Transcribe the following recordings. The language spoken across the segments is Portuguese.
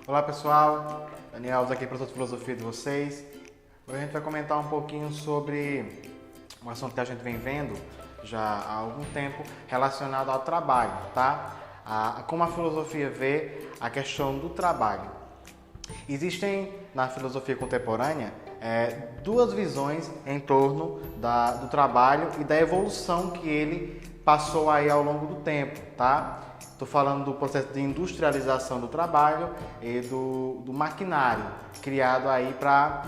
Olá pessoal, Daniel aqui, professor de filosofia de vocês. Hoje a gente vai comentar um pouquinho sobre um assunto que a gente vem vendo já há algum tempo relacionado ao trabalho, tá? Como a filosofia vê a questão do trabalho. Existem na filosofia contemporânea duas visões em torno do trabalho e da evolução que ele passou aí ao longo do tempo, tá? Estou falando do processo de industrialização do trabalho e do maquinário criado aí para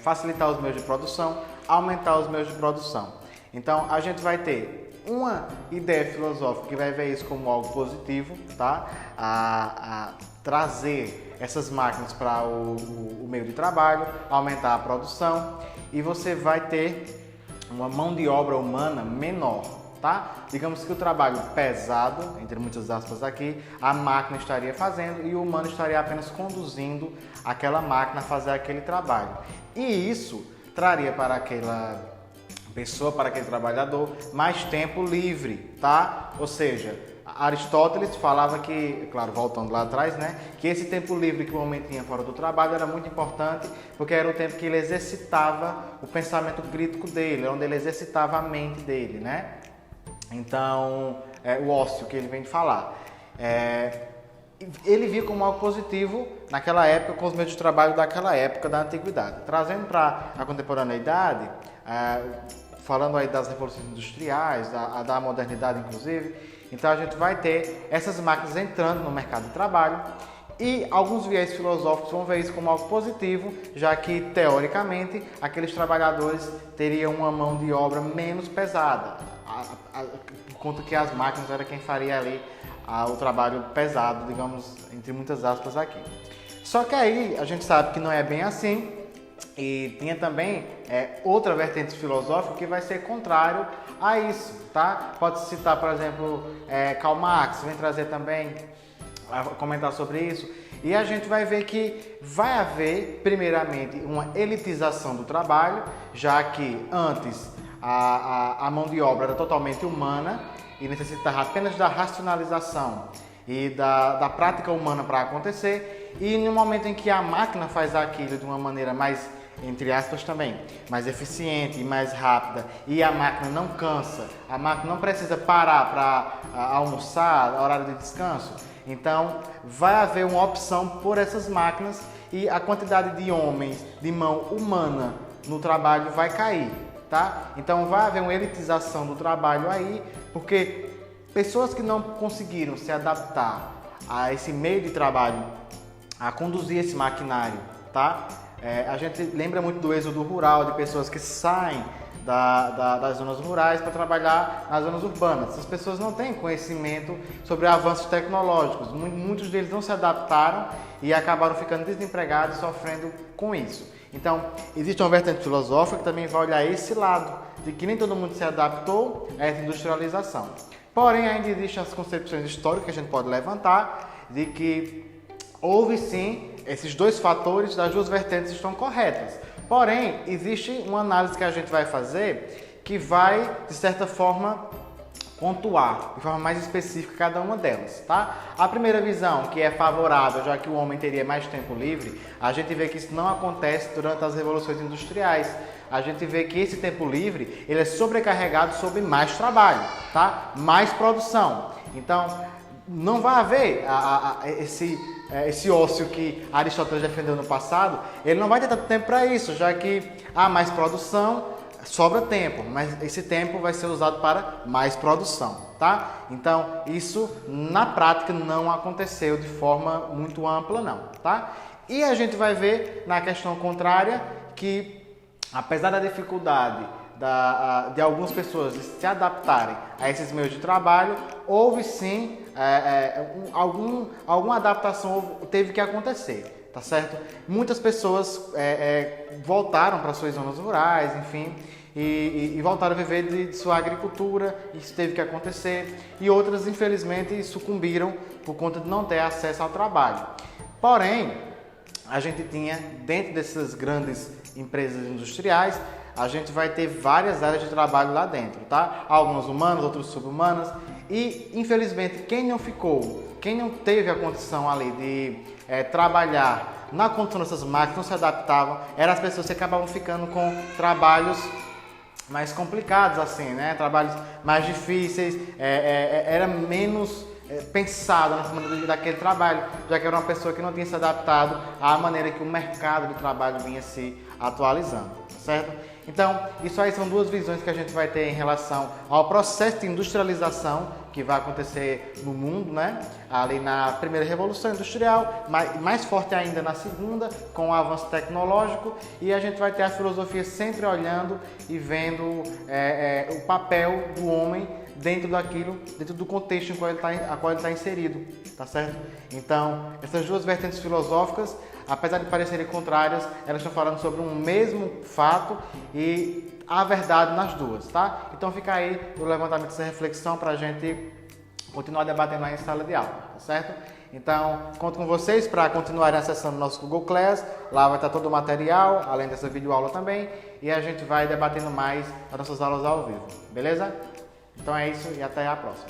facilitar os meios de produção, aumentar os meios de produção. Então a gente vai ter uma ideia filosófica que vai ver isso como algo positivo, tá? A trazer essas máquinas para o meio de trabalho, aumentar a produção, e você vai ter uma mão de obra humana menor, tá? Digamos que o trabalho pesado, entre muitas aspas aqui, a máquina estaria fazendo e o humano estaria apenas conduzindo aquela máquina a fazer aquele trabalho. E isso traria para aquela pessoa, para aquele trabalhador, mais tempo livre, tá? Ou seja, Aristóteles falava que, claro, voltando lá atrás, né, que esse tempo livre que o homem tinha fora do trabalho era muito importante, porque era o tempo que ele exercitava o pensamento crítico dele, onde ele exercitava a mente dele, né? Então, o ócio que ele vem de falar. Ele via como algo positivo naquela época, com os meios de trabalho daquela época da antiguidade. Trazendo para a contemporaneidade, falando aí das revoluções industriais, da modernidade inclusive, então a gente vai ter essas máquinas entrando no mercado de trabalho, e alguns viés filosóficos vão ver isso como algo positivo, já que, teoricamente, aqueles trabalhadores teriam uma mão de obra menos pesada, por conta que as máquinas eram quem faria ali o trabalho pesado, digamos, entre muitas aspas aqui. Só que aí a gente sabe que não é bem assim, e tinha também outra vertente filosófica que vai ser contrário a isso, tá? Pode citar, por exemplo, Karl Marx, vem trazer também, comentar sobre isso, e a gente vai ver que vai haver, primeiramente, uma elitização do trabalho, já que antes a mão de obra era totalmente humana e necessitava apenas da racionalização e da prática humana para acontecer, e no momento em que a máquina faz aquilo de uma maneira mais, entre aspas também, mais eficiente e mais rápida, e a máquina não cansa, a máquina não precisa parar para almoçar, horário de descanso, então vai haver uma opção por essas máquinas e a quantidade de homens de mão humana no trabalho vai cair, tá? Então vai haver uma elitização do trabalho aí, porque pessoas que não conseguiram se adaptar a esse meio de trabalho, a conduzir esse maquinário, tá? A gente lembra muito do êxodo rural, de pessoas que saem das zonas rurais para trabalhar nas zonas urbanas. Essas pessoas não têm conhecimento sobre avanços tecnológicos. Muitos deles não se adaptaram e acabaram ficando desempregados e sofrendo com isso. Então, existe uma vertente filosófica que também vai olhar esse lado, de que nem todo mundo se adaptou a essa industrialização. Porém, ainda existem as concepções históricas que a gente pode levantar, de que houve sim esses dois fatores, das duas vertentes estão corretas. Porém, existe uma análise que a gente vai fazer que vai, de certa forma, pontuar de forma mais específica cada uma delas, tá? A primeira visão, que é favorável, já que o homem teria mais tempo livre, a gente vê que isso não acontece durante as revoluções industriais. A gente vê que esse tempo livre, ele é sobrecarregado sobre mais trabalho, tá? Mais produção. Então, não vai haver esse ócio que Aristóteles defendeu no passado, ele não vai ter tanto tempo para isso, já que há mais produção, sobra tempo, mas esse tempo vai ser usado para mais produção, tá? Então, isso na prática não aconteceu de forma muito ampla não, tá? E a gente vai ver na questão contrária que, apesar da dificuldade de algumas pessoas se adaptarem a esses meios de trabalho, houve sim alguma adaptação teve que acontecer, tá certo? Muitas pessoas voltaram para suas zonas rurais, enfim, e voltaram a viver de sua agricultura, isso teve que acontecer, e outras infelizmente sucumbiram por conta de não ter acesso ao trabalho. Porém, a gente tinha, dentro dessas grandes empresas industriais, a gente vai ter várias áreas de trabalho lá dentro, tá? Algumas humanas, outras sub-humanas. E, infelizmente, quem não teve a condição ali de trabalhar na condição dessas máquinas, não se adaptavam, eram as pessoas que acabavam ficando com trabalhos mais complicados, assim, né? Trabalhos mais difíceis, era menos pensado na semana daquele trabalho, já que era uma pessoa que não tinha se adaptado à maneira que o mercado de trabalho vinha se atualizando, certo? Então, isso aí são duas visões que a gente vai ter em relação ao processo de industrialização que vai acontecer no mundo, né? Ali na primeira revolução industrial, mais forte ainda na segunda, com o avanço tecnológico, e a gente vai ter a filosofia sempre olhando e vendo o papel do homem dentro do contexto em qual ele está inserido, tá certo? Então, essas duas vertentes filosóficas, apesar de parecerem contrárias, elas estão falando sobre um mesmo fato e há verdade nas duas, tá? Então fica aí o levantamento dessa reflexão para a gente continuar debatendo aí em sala de aula, tá certo? Então, conto com vocês para continuarem acessando o nosso Google Class, lá vai estar todo o material, além dessa videoaula também, e a gente vai debatendo mais as nossas aulas ao vivo, beleza? Então é isso e até a próxima.